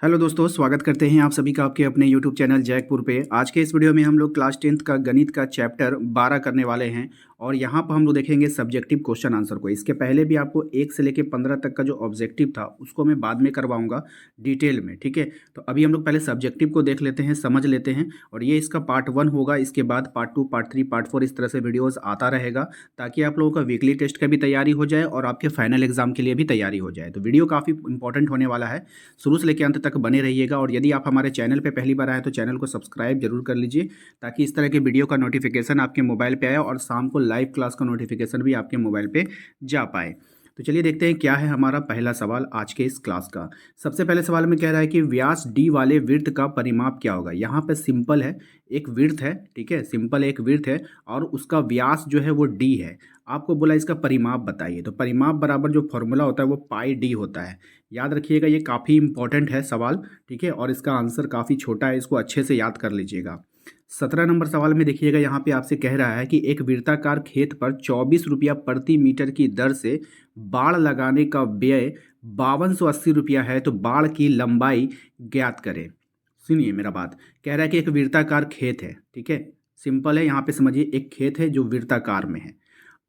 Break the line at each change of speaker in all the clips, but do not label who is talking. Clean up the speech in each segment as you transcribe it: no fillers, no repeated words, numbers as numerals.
Hello दोस्तों, स्वागत करते हैं आप सभी का आपके अपने यूट्यूब चैनल जैकपुर पे। आज के इस वीडियो में हम लोग क्लास 10th का गणित का चैप्टर 12 करने वाले हैं और यहाँ पर हम लोग देखेंगे सब्जेक्टिव क्वेश्चन आंसर को। इसके पहले भी आपको 1 से लेकर 15 तक का जो ऑब्जेक्टिव था उसको मैं बाद में करवाऊंगा डिटेल में, ठीक है। तो अभी हम लोग पहले सब्जेक्टिव को देख लेते हैं, समझ लेते हैं और ये इसका पार्ट 1 होगा। इसके बाद पार्ट 2, पार्ट 3, पार्ट 4 इस तरह से वीडियोज़ आता रहेगा ताकि आप लोगों का वीकली टेस्ट का भी तैयारी हो जाए और आपके फाइनल एग्जाम के लिए भी तैयारी हो जाए। तो वीडियो काफ़ी इंपॉर्टेंट होने वाला है, शुरू से लेकर अंत तक बने रहिएगा। और यदि आप हमारे चैनल पे पहली बार आए तो चैनल को सब्सक्राइब जरूर कर लीजिए ताकि इस तरह के वीडियो का नोटिफिकेशन आपके मोबाइल पे आए और शाम को लाइव क्लास का नोटिफिकेशन भी आपके मोबाइल पे जा पाए। तो चलिए देखते हैं क्या है हमारा पहला सवाल आज के इस क्लास का। सबसे पहले सवाल में कह रहा है कि व्यास डी वाले वृत्त का परिमाप क्या होगा। यहाँ पे सिंपल है, एक वृत्त है, ठीक है, सिंपल एक वृत्त है और उसका व्यास जो है वो डी है। आपको बोला इसका परिमाप बताइए, तो परिमाप बराबर जो फॉर्मूला होता है वो पाई डी होता है। याद रखिएगा, ये काफ़ी इंपॉर्टेंट है सवाल, ठीक है, और इसका आंसर काफ़ी छोटा है, इसको अच्छे से याद कर लीजिएगा। 17 नंबर सवाल में देखिएगा, यहाँ पे आपसे कह रहा है कि एक वृत्ताकार खेत पर 24 रुपया प्रति मीटर की दर से बाड़ लगाने का व्यय 5280 रुपया है, तो बाड़ की लंबाई ज्ञात करें। सुनिए मेरा बात, कह रहा है कि एक वृत्ताकार खेत है, ठीक है, सिंपल है, यहाँ पे समझिए एक खेत है जो वृत्ताकार में है।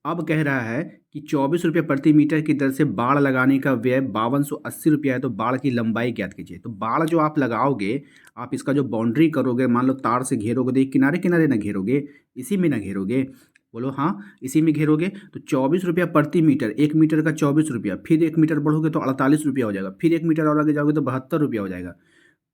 अब कह रहा है कि 24 रुपये प्रति मीटर की दर से बाड़ लगाने का व्यय 5280 रुपया है, तो बाड़ की लंबाई ज्ञात कीजिए। तो बाड़ जो आप लगाओगे, आप इसका जो बाउंड्री करोगे, मान लो तार से घेरोगे, तो किनारे किनारे ना घेरोगे, इसी में ना घेरोगे, बोलो हाँ, इसी में घेरोगे। तो 24 रुपया प्रति मीटर, 1 मीटर का 24 रुपया, फिर 1 मीटर बढ़ोगे तो 48 रुपया हो जाएगा, फिर 1 मीटर और आगे जाओगे तो 72 रुपया हो जाएगा।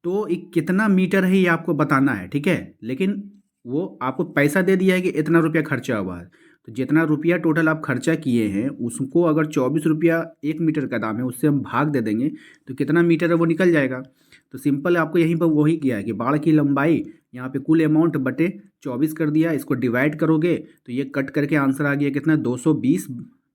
तो ये कितना मीटर है ये आपको बताना है, ठीक है। लेकिन वो आपको पैसा दे दिया है कि इतना रुपया खर्चा हुआ है, तो जितना रुपया टोटल आप खर्चा किए हैं उसको अगर 24 रुपया 1 मीटर का दाम है उससे हम भाग दे देंगे तो कितना मीटर है वो निकल जाएगा। तो सिंपल आपको यहीं पर वही किया है कि बाड़ की लंबाई यहाँ पे कुल अमाउंट बटे 24 कर दिया, इसको डिवाइड करोगे तो ये कट करके आंसर आ गया कितना, 220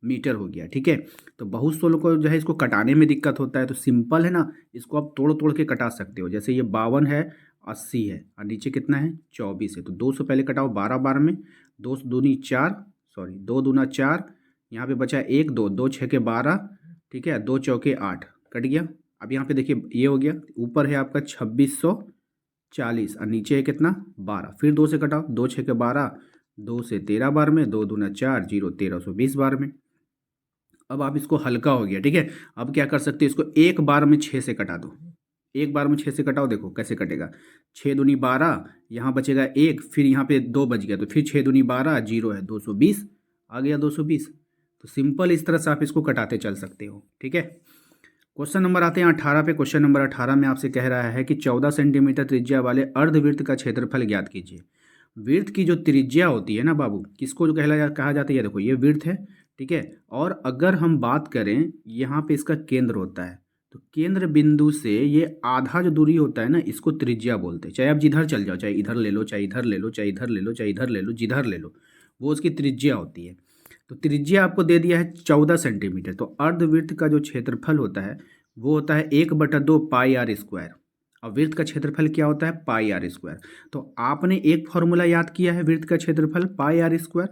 मीटर हो गया, ठीक है। तो बहुत से लोगों को जो है इसको कटाने में दिक्कत होता है, तो सिंपल है ना, इसको आप तोड़ तोड़ के कटा सकते हो। जैसे ये 52 है, 80 है और नीचे कितना है 24 है, तो 200 पहले कटाओ 12 बार में, 2 दूनी 4, सॉरी 2 दूना 4, यहाँ पे बचा 1 2, 2 6 के 12, ठीक है, 2 चौके 8, कट गया। अब यहाँ पे देखिए ये हो गया, ऊपर है आपका 2640 और नीचे है कितना 12, फिर 2 से कटाओ, 2 6 के 12, 2 से 13 बार में, 2 दूना 4, 0 1320 बार में। अब आप इसको हल्का हो गया, ठीक है। अब क्या कर सकते हो, इसको एक बार में 6 से कटा दो, एक बार में 6 से कटाओ, देखो कैसे कटेगा। 6 दूनी 12, यहाँ बचेगा 1, फिर यहाँ पे 2 बच गया, तो फिर 6 दूनी 12, 0 है 220, आ गया 220। तो सिंपल इस तरह से आप इसको कटाते चल सकते हो, ठीक है। क्वेश्चन नंबर आते हैं 18 पे। क्वेश्चन नंबर 18 में आपसे कह रहा है कि 14 सेंटीमीटर त्रिज्या वाले अर्धवृत्त का क्षेत्रफल ज्ञात कीजिए। वृत्त की जो त्रिज्या होती है ना बाबू, किसको जो कहा जाता है, देखो ये वृत्त है, ठीक है। और अगर हम बात करें यहाँ पे इसका केंद्र होता है, तो केंद्र बिंदु से ये आधा जो दूरी होता है ना, इसको त्रिज्या बोलते हैं। चाहे आप जिधर चल जाओ, चाहे इधर ले लो, चाहे इधर ले लो, चाहे इधर ले लो, चाहे इधर ले लो, जिधर ले लो, वो उसकी त्रिज्या होती है। तो त्रिज्या आपको दे दिया है 14 सेंटीमीटर, तो अर्धवृत्त का जो क्षेत्रफल होता है वो होता है 1/2 पाई आर स्क्वायर। और वृत्त का क्षेत्रफल क्या होता है, पाई आर स्क्वायर। तो आपने एक फॉर्मूला याद किया है वृत्त का क्षेत्रफल पाई आर स्क्वायर,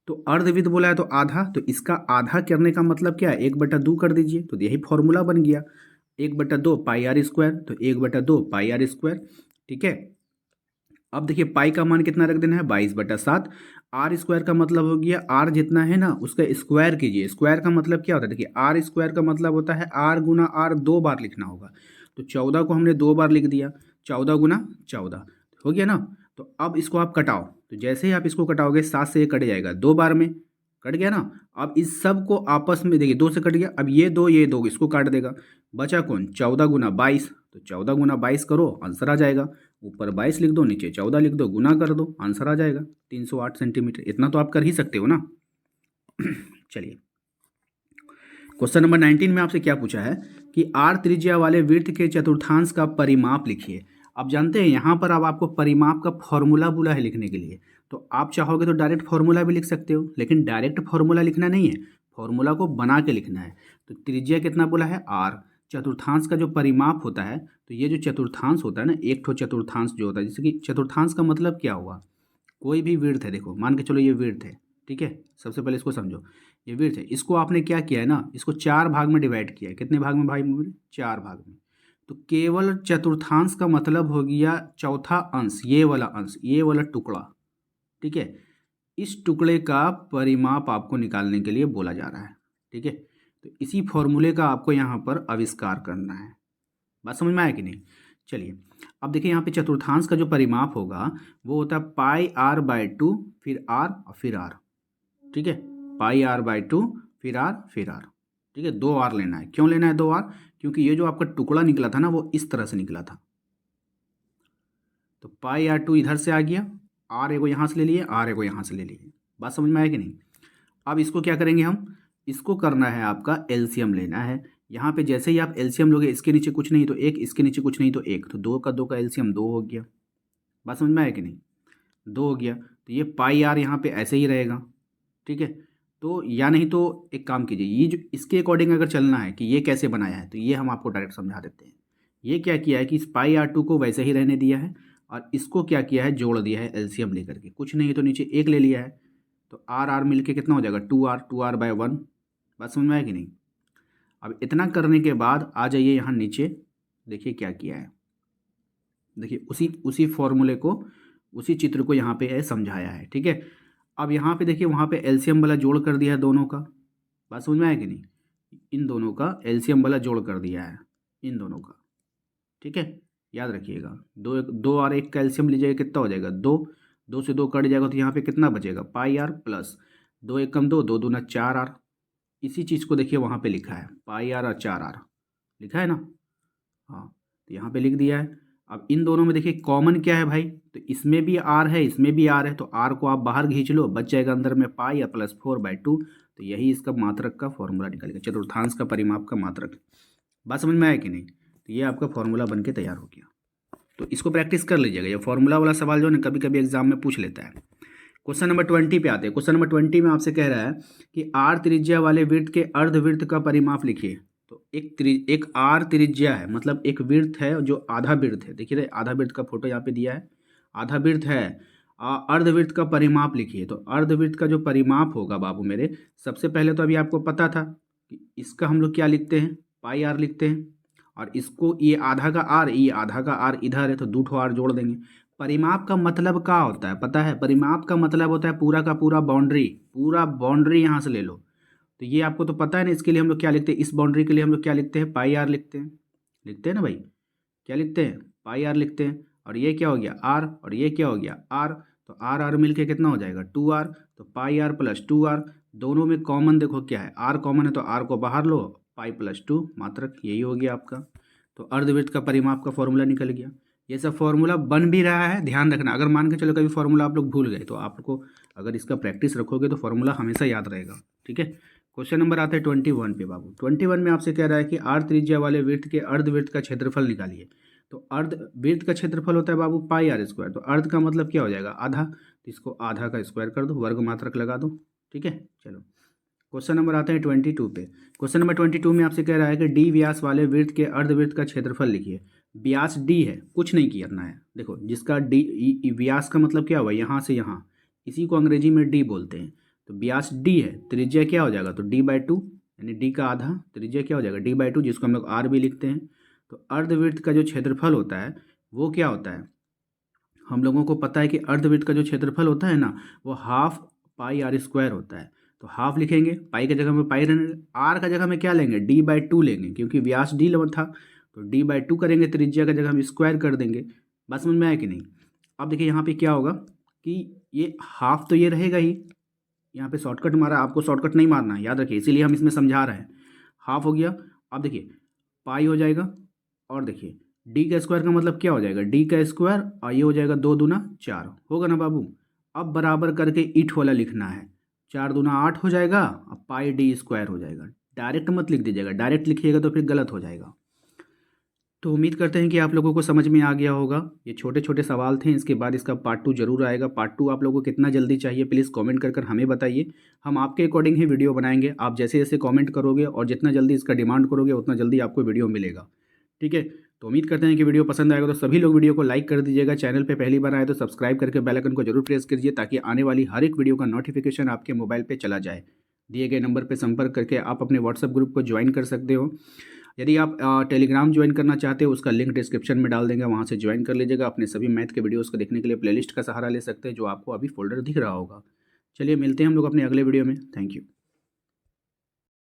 तो अर्धवृत्त बोला है तो आधा, तो इसका आधा करने का मतलब क्या है, 1/2 कर दीजिए, तो यही फॉर्मूला बन गया 1/2 पाई आर स्क्वायर, तो 1/2 पाई आर स्क्वायर, ठीक है। अब देखिए पाई का मान कितना रख देना है, 22/7। आर स्क्वायर का मतलब हो गया, आर जितना है ना उसका स्क्वायर कीजिए। स्क्वायर का मतलब क्या होता है, देखिए आर स्क्वायर का मतलब होता है आर गुना आर 2 बार लिखना होगा। तो 14 को हमने 2 बार लिख दिया, 14 गुना 14 हो गया ना। तो अब इसको आप कटाओ, तो जैसे ही आप इसको कटाओगे 7 से ये कट जाएगा, 2 बार में कट गया ना। अब इस सब को आपस में देखिए 2 से कट गया, अब ये दो इसको काट देगा, बचा कौन, 14 गुना 22, तो 14 गुना 22 करो, आंसर आ जाएगा। ऊपर 22 लिख दो, नीचे 14 लिख दो, गुना कर दो, आंसर आ जाएगा 308 सेंटीमीटर। इतना तो आप कर ही सकते हो ना। चलिए क्वेश्चन नंबर 19 में आपसे क्या पूछा है कि आर त्रिज्या वाले वृत्त के चतुर्थांश का परिमाप लिखिए। अब जानते हैं यहाँ पर अब आपको परिमाप का फॉर्मूला बोला है लिखने के लिए, तो आप चाहोगे तो डायरेक्ट फॉर्मूला भी लिख सकते हो, लेकिन डायरेक्ट फॉर्मूला लिखना नहीं है, फॉर्मूला को बना के लिखना है। तो त्रिज्या कितना बोला है, आर, चतुर्थांश का जो परिमाप होता है, तो ये जो चतुर्थांश होता है ना, एक ठो चतुर्थांश जो होता है, जैसे कि चतुर्थांश का मतलब क्या हुआ, कोई भी वृत्त है, देखो मान के चलो ये वृत्त है, ठीक है, सबसे पहले इसको समझो, ये वृत्त है, इसको आपने क्या किया है ना, इसको 4 भाग में डिवाइड किया है। कितने भाग में भाई, 4 भाग में। तो केवल चतुर्थांश का मतलब हो गया चौथा अंश, ये वाला टुकड़ा, ठीक है। इस टुकड़े का परिमाप आपको निकालने के लिए बोला जा रहा है, ठीक है। तो इसी फॉर्मूले का आपको यहाँ पर आविष्कार करना है। बात समझ में आया कि नहीं? चलिए अब देखिए यहाँ पे चतुर्थांश का जो परिमाप होगा वो होता है पाई आर बाय 2 फिर आर और फिर आर, ठीक है। पाई आर बाय 2 फिर आर फिर आर, ठीक है। 2 आर लेना है। क्यों लेना है 2 आर? क्योंकि ये जो आपका टुकड़ा निकला था ना वो इस तरह से निकला था। तो पाई आर 2 इधर से आ गया, आर एगो यहाँ से ले लिए, आर एगो यहाँ से ले लिए। बात समझ में आया कि नहीं? अब इसको क्या करेंगे हम, इसको करना है आपका एलसीएम लेना है। यहाँ पे जैसे ही आप एलसीएम लोगे, इसके नीचे कुछ नहीं तो एक, इसके नीचे कुछ नहीं तो एक, तो 2 का एलसीएम 2 हो गया। बात समझ में आया कि नहीं? 2 हो गया। तो ये पाई आर यहाँ पे ऐसे ही रहेगा, ठीक है। तो या नहीं तो एक काम कीजिए, ये जो इसके अकॉर्डिंग अगर चलना है कि ये कैसे बनाया है तो ये हम आपको डायरेक्ट समझा देते हैं। ये क्या किया है कि इस पाई आर 2 को वैसे ही रहने दिया है और इसको क्या किया है, जोड़ दिया है एलसीएम लेकर के। कुछ नहीं तो नीचे एक ले लिया है, तो आर आर मिल के कितना हो जाएगा 2r बाय 1। बात समझ में आया कि नहीं? अब इतना करने के बाद आ जाइए यहाँ नीचे, देखिए क्या किया है। देखिए उसी फॉर्मूले को, उसी चित्र को यहाँ पे समझाया है, ठीक है। अब यहाँ पे देखिए वहाँ पे एलसीएम वाला जोड़ कर दिया है दोनों का। बात समझ में आया कि नहीं? इन दोनों का एलसीएम वाला जोड़ कर दिया है, इन दोनों का, ठीक है। याद रखिएगा, 2 और 1 का एलसीएम लीजिएगा, कितना हो जाएगा 2, 2 से 2 कट जाएगा तो यहाँ पे कितना बचेगा पाई आर प्लस 2 1 कम 2, 2 दूना 4r। इसी चीज़ को देखिए वहाँ पे लिखा है पाई आर और 4r लिखा है ना। हाँ, तो यहाँ पे लिख दिया है। अब इन दोनों में देखिए कॉमन क्या है भाई, तो इसमें भी आर है इसमें भी आर है, तो आर को आप बाहर खींच लो, बच जाएगा अंदर में पाई या प्लस 4/2। तो यही इसका मात्रक का फॉर्मूला निकलेगा, चतुर्थांश का परिमाप का मात्रक। बात समझ में आया कि नहीं? तो ये आपका फॉर्मूला बन के तैयार हो गया। तो इसको प्रैक्टिस कर लीजिएगा, ये फॉर्मूला वाला सवाल जो है ना कभी कभी एग्जाम में पूछ लेता है। क्वेश्चन नंबर 20 पे आते हैं। क्वेश्चन नंबर 20 में आपसे कह रहा है कि आर त्रिज्या वाले वृत्त के अर्धवृत्त का परिमाप लिखिए। तो एक आर त्रिज्या है, मतलब एक वृत्त है जो आधा वृत्त है। देखिए आधा वृत्त का फोटो यहाँ पे दिया है, आधा वृत्त है। अर्धवृत्त का परिमाप लिखिए। तो अर्धवृत्त का जो परिमाप होगा बाबू मेरे, सबसे पहले तो अभी आपको पता था कि इसका हम लोग क्या लिखते हैं, पाई आर लिखते हैं। और इसको ये आधा का आर, ये आधा का आर इधर है तो 2 आर जोड़ देंगे। परिमाप का मतलब क्या होता है पता है? परिमाप का मतलब होता है पूरा का पूरा बाउंड्री, पूरा बाउंड्री यहाँ से ले लो। तो ये आपको तो पता है ना, इसके लिए हम लोग क्या लिखते हैं, इस बाउंड्री के लिए हम लोग क्या लिखते हैं, पाई आर लिखते हैं। लिखते हैं ना भाई, क्या लिखते हैं, पाई आर लिखते हैं। और ये क्या हो गया आर, और ये क्या हो गया आर, तो आर आर मिल के कितना हो जाएगा 2r। तो पाई आर प्लस 2r, दोनों में कॉमन देखो क्या है, आर कॉमन है तो आर को बाहर लो, पाई प्लस 2 मात्रक, यही हो गया आपका। तो अर्धवृत्त का परिमाप का फॉर्मूला निकल गया। ये सब फॉर्मूला बन भी रहा है, ध्यान रखना। अगर मान के चलो कभी फॉर्मूला आप लोग भूल गए तो आपको अगर इसका प्रैक्टिस रखोगे तो फॉर्मूला हमेशा याद रहेगा, ठीक है। क्वेश्चन नंबर आता है 21 पे बाबू। 21 में आपसे कह रहा है कि आर त्रिज्या वाले वृत्त के अर्धवृत्त का क्षेत्रफल निकालिए। तो अर्धवृत्त का क्षेत्रफल होता है बाबू पाई आर स्क्वायर। तो अर्ध का मतलब क्या हो जाएगा आधा, तो इसको आधा का स्क्वायर कर दो, वर्ग मात्रक लगा दो, ठीक है। चलो क्वेश्चन नंबर आता है 22 पे। क्वेश्चन नंबर 22 में आपसे कह रहा है कि डी व्यास वाले वृत्त के अर्धवृत्त का क्षेत्रफल लिखिए। व्यास डी है, कुछ नहीं करना है। देखो जिसका डी, व्यास का मतलब क्या हुआ, यहाँ से यहाँ, इसी को अंग्रेजी में डी बोलते हैं। तो व्यास डी है, त्रिज्या क्या हो जाएगा, तो d/2, यानी डी का आधा, त्रिज्या क्या हो जाएगा d/2, जिसको हम लोग आर भी लिखते हैं। तो अर्धवृत्त का जो क्षेत्रफल होता है वो क्या होता है, हम लोगों को पता है कि अर्धवृत्त का जो क्षेत्रफल होता है ना वो हाफ पाई आर स्क्वायर होता है। तो हाफ लिखेंगे, पाई की जगह में पाई रहने, आर का जगह में क्या लेंगे d/2 लेंगे, क्योंकि व्यास डी था। तो d/2 करेंगे, त्रिज्या का जगह हम स्क्वायर कर देंगे। बात समझ में आया कि नहीं? अब देखिए यहाँ पे क्या होगा कि ये हाफ तो ये रहेगा ही, यहाँ पे शॉर्टकट मारा, आपको शॉर्टकट नहीं मारना है, याद रखिए, इसीलिए हम इसमें समझा रहे हैं। हाफ हो गया। अब देखिए पाई हो जाएगा, और देखिए डी का स्क्वायर का मतलब क्या हो जाएगा, डी का स्क्वायर, और ये हो जाएगा 2 दूना 4 होगा ना बाबू। अब बराबर करके ईट वाला लिखना है, 4 दूना 8 हो जाएगा, अब पाई डी स्क्वायर हो जाएगा। डायरेक्ट मत लिख दीजिएगा, डायरेक्ट लिखिएगा तो फिर गलत हो जाएगा। तो उम्मीद करते हैं कि आप लोगों को समझ में आ गया होगा। ये छोटे छोटे सवाल थे, इसके बाद इसका पार्ट 2 जरूर आएगा। पार्ट 2 आप लोगों को कितना जल्दी चाहिए प्लीज़ कमेंट कर हमें बताइए, हम आपके अकॉर्डिंग ही वीडियो बनाएंगे। आप जैसे जैसे कमेंट करोगे और जितना जल्दी इसका डिमांड करोगे उतना जल्दी आपको वीडियो मिलेगा, ठीक है। तो उम्मीद करते हैं कि वीडियो पसंद आएगा, तो सभी लोग वीडियो को लाइक कर दीजिएगा। चैनल पे पहली बार आए तो सब्सक्राइब करके बेल आइकन को जरूर प्रेस कीजिए, ताकि आने वाली हर एक वीडियो का नोटिफिकेशन आपके मोबाइल पे चला जाए। दिए गए नंबर पे संपर्क करके आप अपने व्हाट्सएप ग्रुप को ज्वाइन कर सकते हो। यदि आप टेलीग्राम ज्वाइन करना चाहते हो उसका लिंक डिस्क्रिप्शन में डाल देंगे, वहाँ से ज्वाइन कर लीजिएगा। अपने सभी मैथ के वीडियोज़ को देखने के लिए प्लेलिस्ट का सहारा ले सकते हैं, जो आपको अभी फ़ोल्डर दिख रहा होगा। चलिए मिलते हैं हम लोग अपने अगले वीडियो में। Thank you.